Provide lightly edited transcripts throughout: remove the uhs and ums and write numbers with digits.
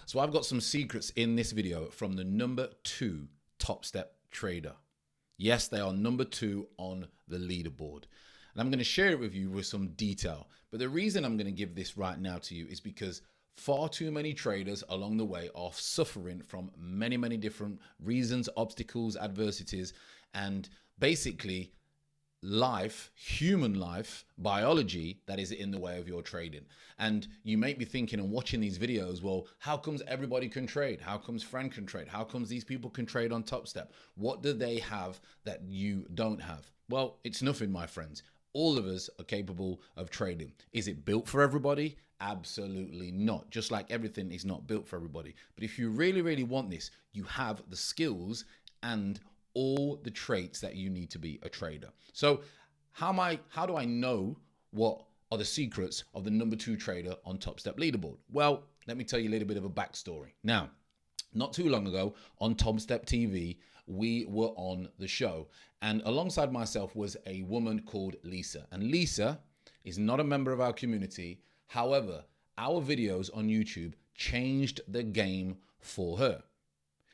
So I've got some secrets in this video from the #2 Topstep trader. Yes, they are #2 on the leaderboard. And I'm going to share it with you with some detail. But the reason I'm going to give this right now to you is because far too many traders along the way are suffering from many different reasons, obstacles, adversities, and basically life, human life, biology that is in the way of your trading. And you may be thinking and watching these videos, well, how comes everybody can trade? How comes Fran can trade? How comes these people can trade on Topstep? What do they have that you don't have? Well, it's nothing, my friends. All of us are capable of trading. Is it built for everybody? Absolutely not. Just like everything is not built for everybody. But if you really want this, you have the skills and all the traits that you need to be a trader. So how do I know what are the secrets of the #2 trader on Topstep leaderboard? Well, let me tell you a little bit of a backstory. Now, not too long ago on Topstep TV, we were on the show, and alongside myself was a woman called Lisa. And Lisa is not a member of our community. However, our videos on YouTube changed the game for her.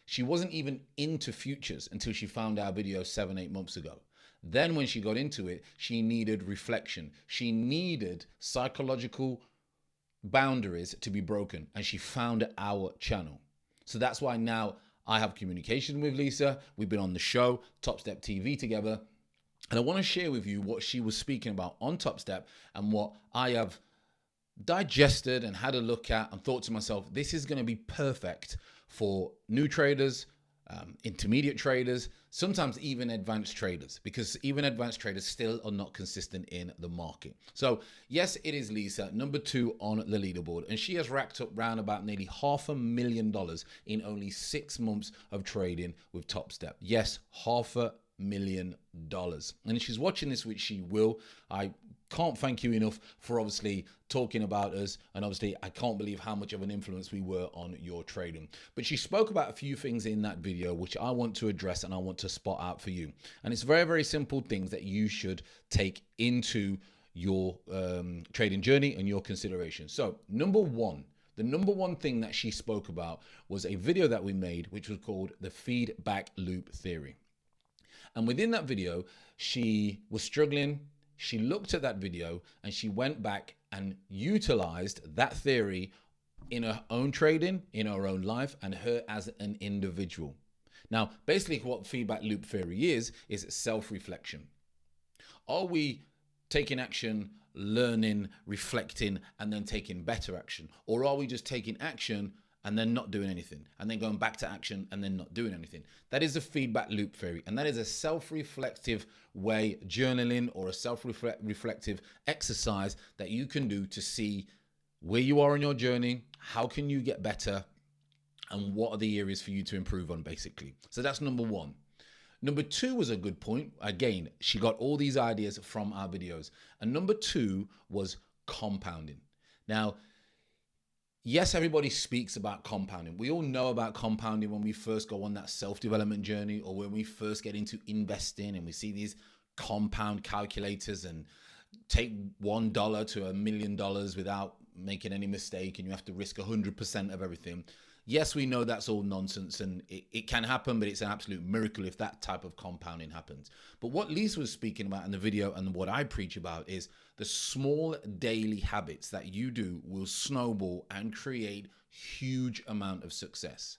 She wasn't even into futures until she found our video 7-8 months ago. Then when she got into it, she needed reflection. She needed psychological boundaries to be broken, and she found our channel. So that's why now I have communication with Lisa. We've been on the show, Topstep TV together. And I want to share with you what she was speaking about on Topstep and what I have digested and had a look at and thought to myself, this is going to be perfect for new traders, intermediate traders, sometimes even advanced traders, because even advanced traders still are not consistent in the market. So yes, it is Lisa, #2 on the leaderboard, and she has racked up round about nearly $500,000 in only 6 months of trading with Topstep. Yes, $500,000. And if she's watching this, which she will, I can't thank you enough for obviously talking about us, and obviously I can't believe how much of an influence we were on your trading. But she spoke about a few things in that video which I want to address and I want to spot out for you. And it's very simple things that you should take into your trading journey and your consideration. So the number one thing that she spoke about was a video that we made which was called the feedback loop theory. And within that video, she was struggling. She looked at that video and she went back and utilized that theory in her own trading, in her own life, and her as an individual. Now, basically what feedback loop theory is self-reflection. Are we taking action, learning, reflecting, and then taking better action? Or are we just taking action and then not doing anything, and then going back to action and then not doing anything? That is a feedback loop theory, and that is a self-reflective way, journaling or a self-reflective exercise that you can do to see where you are in your journey, how can you get better, and what are the areas for you to improve on, basically. So that's #1. #2 was a good point. Again, she got all these ideas from our videos. And #2 was compounding. Now, yes, everybody speaks about compounding. We all know about compounding when we first go on that self-development journey, or when we first get into investing and we see these compound calculators and take $1 to $1 million without making any mistake, and you have to risk 100% of everything. Yes, we know that's all nonsense, and it can happen, but it's an absolute miracle if that type of compounding happens. But what Lisa was speaking about in the video, and what I preach about, is the small daily habits that you do will snowball and create huge amount of success.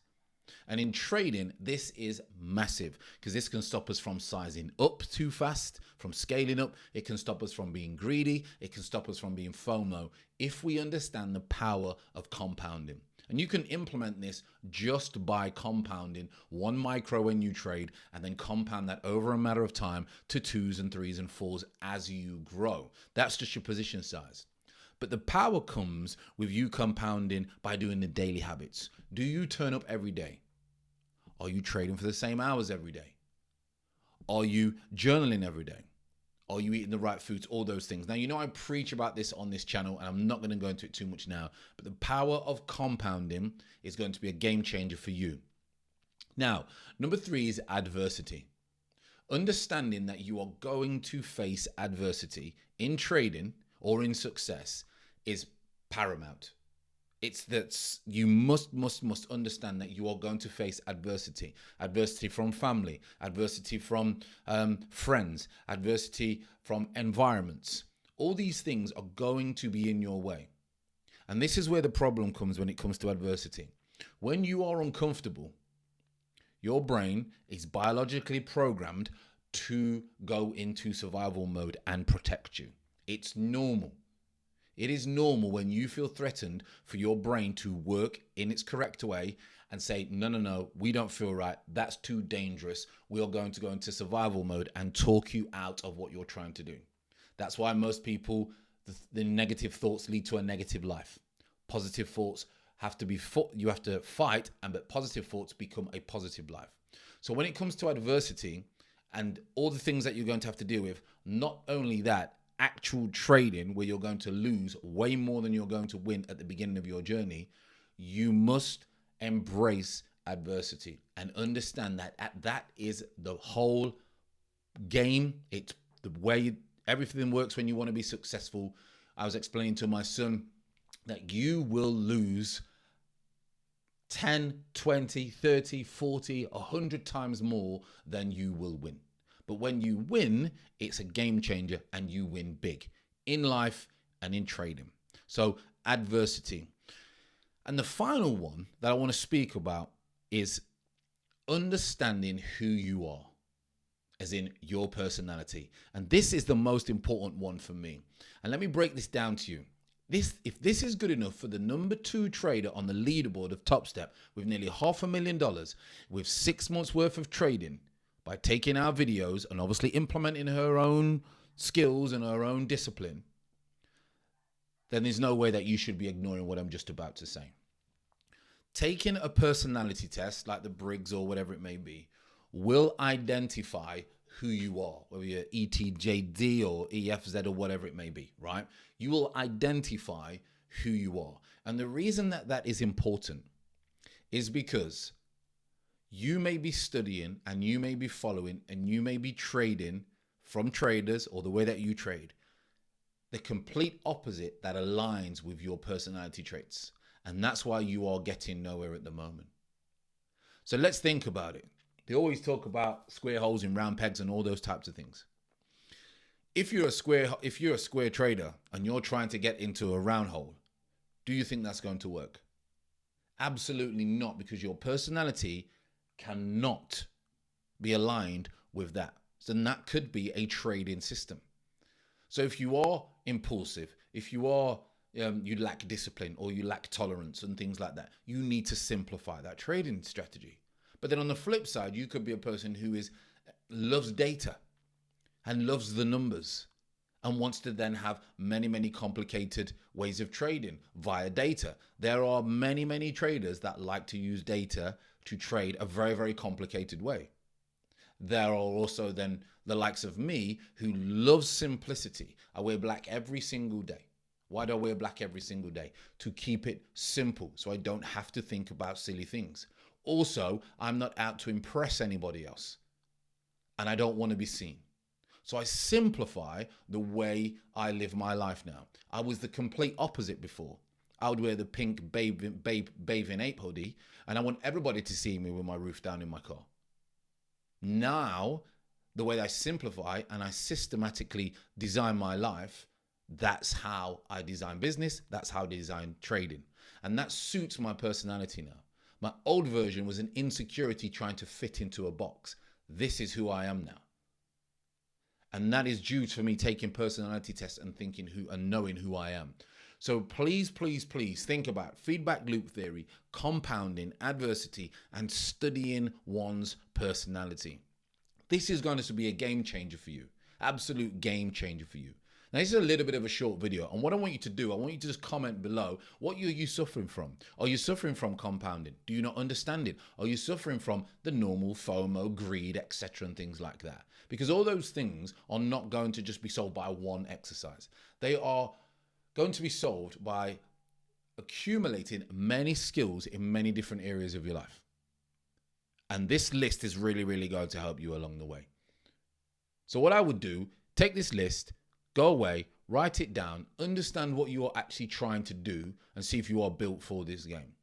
And in trading, this is massive, because this can stop us from sizing up too fast, from scaling up. It can stop us from being greedy. It can stop us from being FOMO if we understand the power of compounding. And you can implement this just by compounding 1 micro when you trade, and then compound that over a matter of time to 2s and 3s and 4s as you grow. That's just your position size. But the power comes with you compounding by doing the daily habits. Do you turn up every day? Are you trading for the same hours every day? Are you journaling every day? Are you eating the right foods? All those things. Now, you know I preach about this on this channel, and I'm not going to go into it too much now, but the power of compounding is going to be a game changer for you. Now, #3 is adversity. Understanding that you are going to face adversity in trading or in success is paramount. It's that you must understand that you are going to face adversity from family, adversity from friends, adversity from environments. All these things are going to be in your way. And this is where the problem comes when it comes to adversity. When you are uncomfortable, your brain is biologically programmed to go into survival mode and protect you. It's normal. It is normal when you feel threatened for your brain to work in its correct way and say, no, we don't feel right. That's too dangerous. We are going to go into survival mode and talk you out of what you're trying to do. That's why most people, the negative thoughts lead to a negative life. Positive thoughts have to be, you have to fight, but positive thoughts become a positive life. So when it comes to adversity and all the things that you're going to have to deal with, not only that, actual trading where you're going to lose way more than you're going to win at the beginning of your journey, you must embrace adversity and understand that is the whole game. It's the way everything works when you want to be successful. I was explaining to my son that you will lose 10, 20, 30, 40, 100 times more than you will win. But when you win, it's a game changer and you win big in life and in trading. So adversity. And the final one that I want to speak about is understanding who you are, as in your personality. And this is the most important one for me. And let me break this down to you. If this is good enough for the number 2 trader on the leaderboard of Topstep with nearly $500,000, with 6 months worth of trading, by taking our videos and obviously implementing her own skills and her own discipline, then there's no way that you should be ignoring what I'm just about to say. Taking a personality test like the Briggs or whatever it may be will identify who you are, whether you're ETJD or EFZ or whatever it may be, right? You will identify who you are. And the reason that is important is because you may be studying and you may be following and you may be trading from traders, or the way that you trade, the complete opposite that aligns with your personality traits. And that's why you are getting nowhere at the moment. So let's think about it. They always talk about square holes in round pegs and all those types of things. If you're a square trader and you're trying to get into a round hole, do you think that's going to work? Absolutely not, because your personality cannot be aligned with that. So that could be a trading system. So if you are impulsive, if you are you lack discipline or you lack tolerance and things like that, you need to simplify that trading strategy. But then on the flip side, you could be a person who loves data and loves the numbers and wants to then have many complicated ways of trading via data. There are many traders that like to use data to trade a very complicated way. There are also then the likes of me who loves simplicity. I wear black every single day. Why do I wear black every single day? To keep it simple so I don't have to think about silly things. Also, I'm not out to impress anybody else and I don't want to be seen. So I simplify the way I live my life now. I was the complete opposite before. I would wear the pink bathing ape hoodie and I want everybody to see me with my roof down in my car. Now, the way I simplify and I systematically design my life, that's how I design business. That's how I design trading. And that suits my personality now. My old version was an insecurity trying to fit into a box. This is who I am now. And that is due to me taking personality tests and thinking and knowing who I am. So please think about feedback loop theory, compounding, adversity, and studying one's personality. This is going to be a game changer for you. Absolute game changer for you. Now, this is a little bit of a short video. And what I want you to do, I want you to just comment below, what are you suffering from? Are you suffering from compounding? Do you not understand it? Are you suffering from the normal FOMO, greed, etc. and things like that? Because all those things are not going to just be solved by one exercise. They are going to be solved by accumulating many skills in many different areas of your life. And this list is really going to help you along the way. So what I would do, take this list, go away, write it down, understand what you are actually trying to do, and see if you are built for this game.